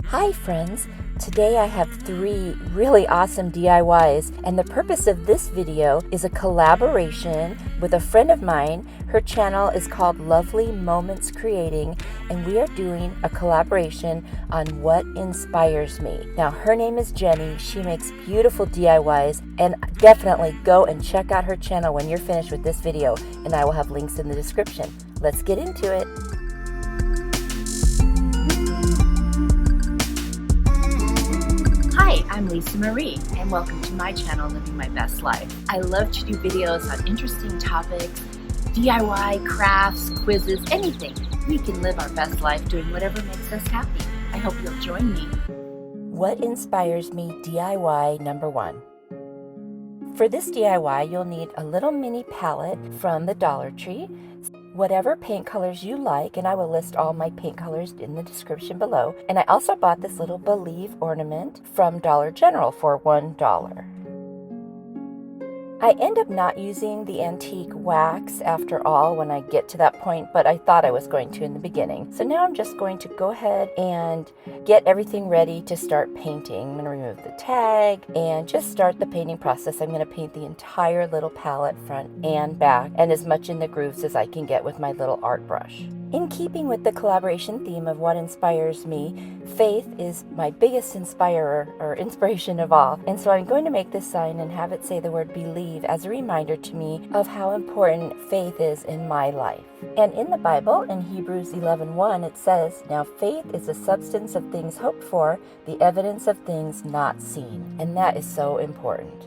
Hi friends! Today I have 3 really awesome DIYs, and the purpose of this video is a collaboration with a friend of mine. Her channel is called Lovely Moments Creating, and we are doing a collaboration on what inspires me. Now her name is Jenny. She makes beautiful DIYs, and definitely go and check out her channel when you're finished with this video, and I will have links in the description. Let's get into it. Hi, I'm Lisa Marie, and welcome to my channel, Living My Best Life. I love to do videos on interesting topics, DIY, crafts, quizzes, anything. We can live our best life doing whatever makes us happy. I hope you'll join me. What inspires me DIY number 1. For this DIY, you'll need a little mini palette from the Dollar Tree, whatever paint colors you like, and I will list all my paint colors in the description below. And I also bought this little Believe ornament from Dollar General for $1. I end up not using the antique wax after all when I get to that point, but I thought I was going to in the beginning. So now I'm just going to go ahead and get everything ready to start painting. I'm going to remove the tag and just start the painting process. I'm going to paint the entire little palette front and back, and as much in the grooves as I can get with my little art brush. In keeping with the collaboration theme of what inspires me, faith is my biggest inspirer or inspiration of all. And so I'm going to make this sign and have it say the word believe as a reminder to me of how important faith is in my life. And in the Bible, in Hebrews 11:1, it says, "Now faith is the substance of things hoped for, the evidence of things not seen." And that is so important.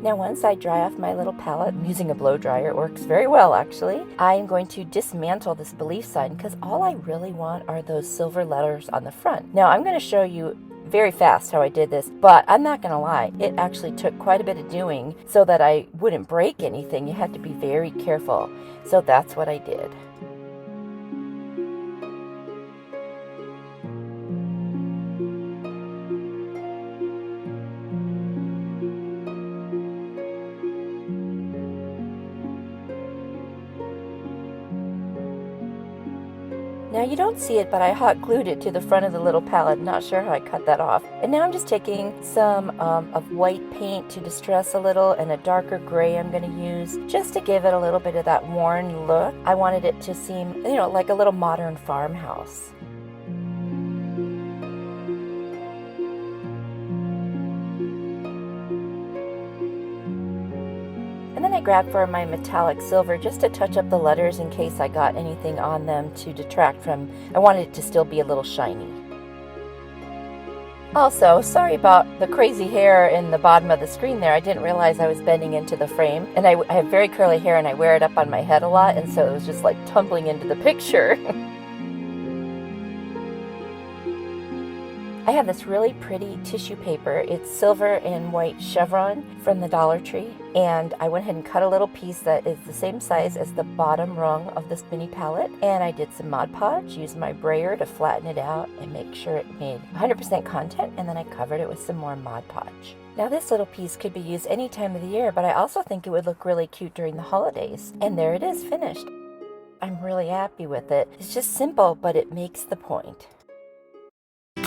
Now once I dry off my little palette, I'm using a blow dryer, it works very well actually, I am going to dismantle this belief sign because all I really want are those silver letters on the front. Now I'm going to show you very fast how I did this, but I'm not going to lie, it actually took quite a bit of doing so that I wouldn't break anything. You had to be very careful. So that's what I did. Now you don't see it, but I hot glued it to the front of the little palette. Not sure how I cut that off. And now I'm just taking some of white paint to distress a little, and a darker gray I'm going to use just to give it a little bit of that worn look. I wanted it to seem, like a little modern farmhouse. And then I grabbed for my metallic silver just to touch up the letters in case I got anything on them to detract from. I wanted it to still be a little shiny. Also, sorry about the crazy hair in the bottom of the screen there. I didn't realize I was bending into the frame. And I have very curly hair and I wear it up on my head a lot, and so it was just like tumbling into the picture. I have this really pretty tissue paper. It's silver and white chevron from the Dollar Tree, and I went ahead and cut a little piece that is the same size as the bottom rung of this mini palette, and I did some Mod Podge, used my brayer to flatten it out and make sure it made 100% content, and then I covered it with some more Mod Podge. Now this little piece could be used any time of the year, but I also think it would look really cute during the holidays. And there it is, finished. I'm really happy with it. It's just simple, but it makes the point.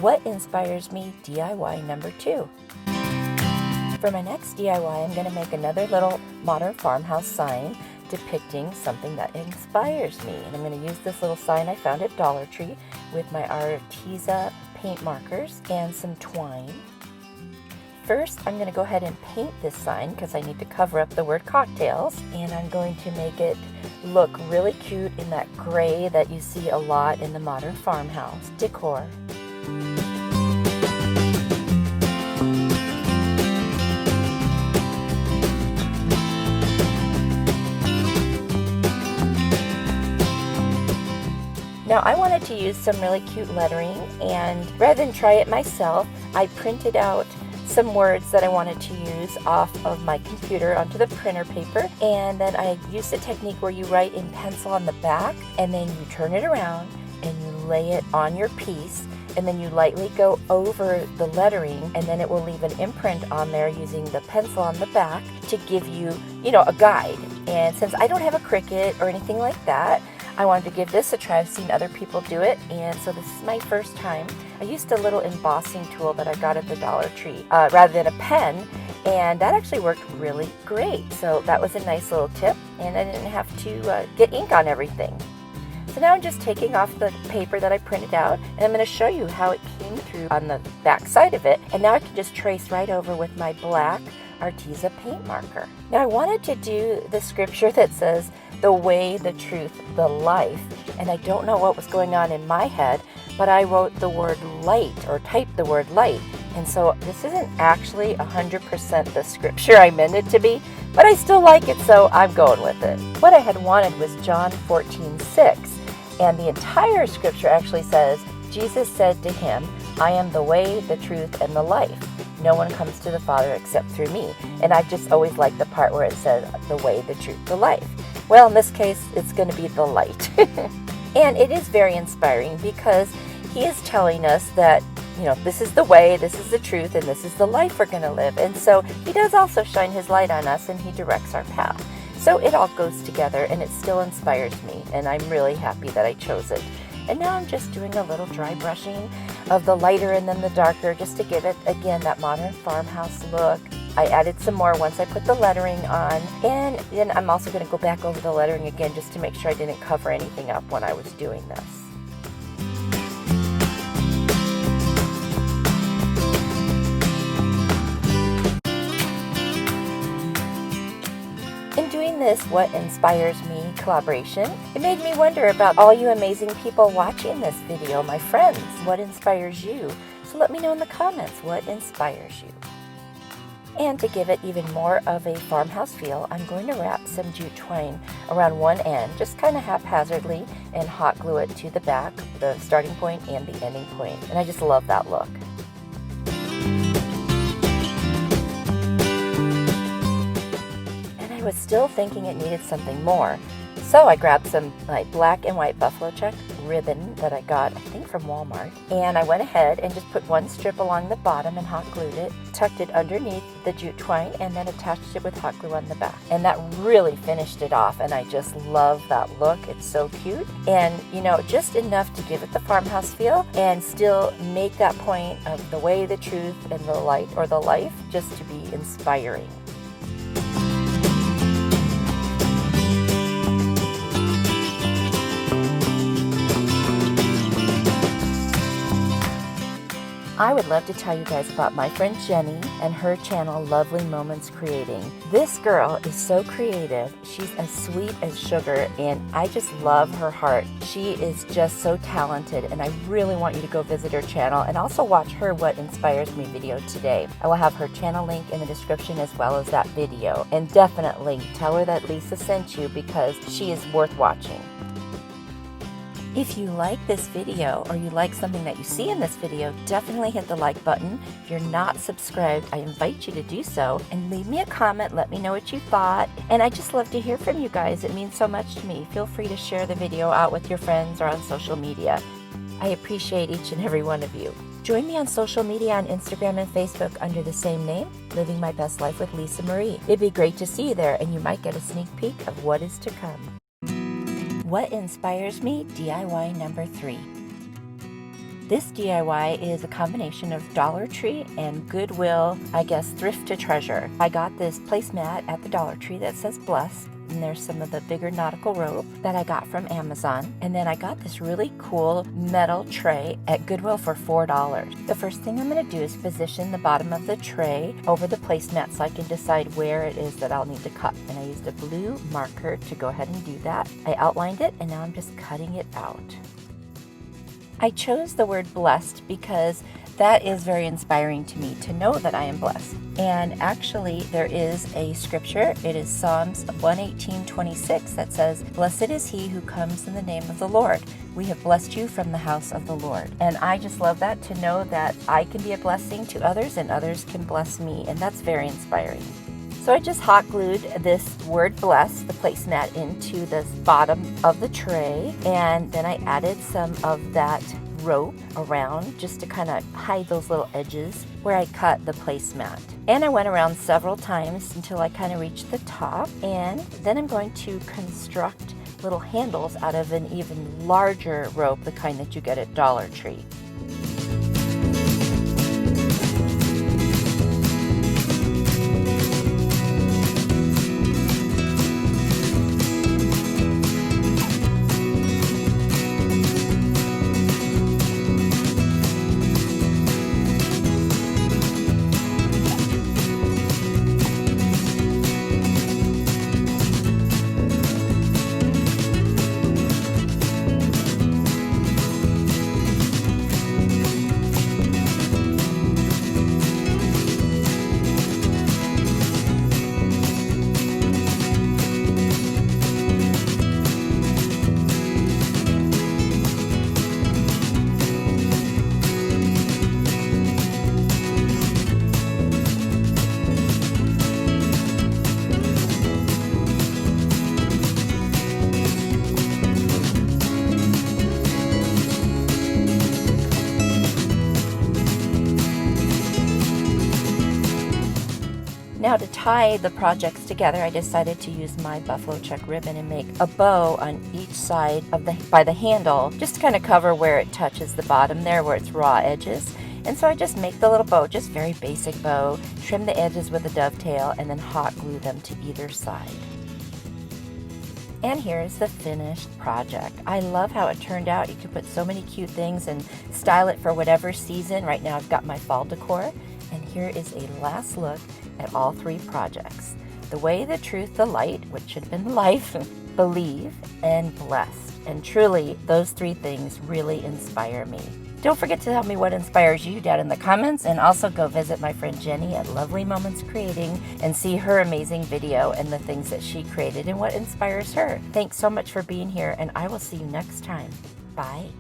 What inspires me DIY number 2. For my next DIY, I'm going to make another little modern farmhouse sign depicting something that inspires me. And I'm going to use this little sign I found at Dollar Tree with my Arteza paint markers and some twine. First, I'm going to go ahead and paint this sign because I need to cover up the word cocktails. And I'm going to make it look really cute in that gray that you see a lot in the modern farmhouse decor. Now I wanted to use some really cute lettering, and rather than try it myself, I printed out some words that I wanted to use off of my computer onto the printer paper, and then I used the technique where you write in pencil on the back and then you turn it around and you lay it on your piece, and then you lightly go over the lettering, and then it will leave an imprint on there using the pencil on the back to give you, a guide. And since I don't have a Cricut or anything like that, I wanted to give this a try. I've seen other people do it, and so this is my first time. I used a little embossing tool that I got at the Dollar Tree rather than a pen, and that actually worked really great. So that was a nice little tip, and I didn't have to get ink on everything. So now I'm just taking off the paper that I printed out, and I'm going to show you how it came through on the back side of it. And now I can just trace right over with my black Arteza paint marker. Now I wanted to do the scripture that says, "The way, the truth, the life." And I don't know what was going on in my head, but I wrote the word light, or typed the word light. And so this isn't actually 100% the scripture I meant it to be, but I still like it, so I'm going with it. What I had wanted was John 14:6. And the entire scripture actually says, Jesus said to him, "I am the way, the truth, and the life. No one comes to the Father except through me." And I've just always liked the part where it said, "The way, the truth, the life." Well, in this case, it's going to be the light. And it is very inspiring because he is telling us that, this is the way, this is the truth, and this is the life we're going to live. And so he does also shine his light on us, and he directs our path. So it all goes together, and it still inspires me, and I'm really happy that I chose it. And now I'm just doing a little dry brushing of the lighter and then the darker, just to give it, again, that modern farmhouse look. I added some more once I put the lettering on, and then I'm also going to go back over the lettering again just to make sure I didn't cover anything up when I was doing this. In doing this What Inspires Me collaboration, it made me wonder about all you amazing people watching this video, my friends. What inspires you? So let me know in the comments what inspires you. And to give it even more of a farmhouse feel, I'm going to wrap some jute twine around one end, just kind of haphazardly, and hot glue it to the back, the starting point and the ending point. And I just love that look. I was still thinking it needed something more, so I grabbed some black and white buffalo check ribbon that I got, I think, from Walmart, and I went ahead and just put one strip along the bottom and hot glued it, tucked it underneath the jute twine, and then attached it with hot glue on the back. And that really finished it off, and I just love that look. It's so cute, and just enough to give it the farmhouse feel and still make that point of the way, the truth, and the light, or the life, just to be inspiring. I would love to tell you guys about my friend Jenny and her channel, Lovely Moments Creating. This girl is so creative. She's as sweet as sugar, and I just love her heart. She is just so talented, and I really want you to go visit her channel and also watch her What Inspires Me video today. I will have her channel link in the description as well as that video. And definitely tell her that Lisa sent you, because she is worth watching. If you like this video, or you like something that you see in this video, definitely hit the like button. If you're not subscribed, I invite you to do so, and leave me a comment. Let me know what you thought, and I just love to hear from you guys. It means so much to me. Feel free to share the video out with your friends or on social media. I appreciate each and every one of you. Join me on social media on Instagram and Facebook under the same name, Living My Best Life with Lisa Marie. It'd be great to see you there, and you might get a sneak peek of what is to come. What Inspires Me DIY number 3. This DIY is a combination of Dollar Tree and Goodwill, thrift to treasure. I got this placemat at the Dollar Tree that says blessed, and there's some of the bigger nautical rope that I got from Amazon. And then I got this really cool metal tray at Goodwill for $4. The first thing I'm going to do is position the bottom of the tray over the placemat so I can decide where it is that I'll need to cut. And I used a blue marker to go ahead and do that. I outlined it, and now I'm just cutting it out. I chose the word blessed because that is very inspiring to me, to know that I am blessed. And actually, there is a scripture. It is Psalms 118:26 that says, "Blessed is he who comes in the name of the Lord. We have blessed you from the house of the Lord." And I just love that, to know that I can be a blessing to others and others can bless me. And that's very inspiring. So I just hot glued this word bless, the placemat, into the bottom of the tray, and then I added some of that rope around just to kind of hide those little edges where I cut the placemat. And I went around several times until I kind of reached the top, and then I'm going to construct little handles out of an even larger rope, the kind that you get at Dollar Tree. Now to tie the projects together, I decided to use my buffalo check ribbon and make a bow on each side of by the handle, just to kind of cover where it touches the bottom there, where it's raw edges. And so I just make the little bow, just very basic bow, trim the edges with a dovetail, and then hot glue them to either side. And here's the finished project. I love how it turned out. You can put so many cute things and style it for whatever season. Right now I've got my fall decor, and here is a last look at all three projects. The way, the truth, the light, which should have been life, believe, and blessed. And truly, those three things really inspire me. Don't forget to tell me what inspires you down in the comments, and also go visit my friend Jenny at Lovely Moments Creating and see her amazing video and the things that she created and what inspires her. Thanks so much for being here, and I will see you next time. Bye.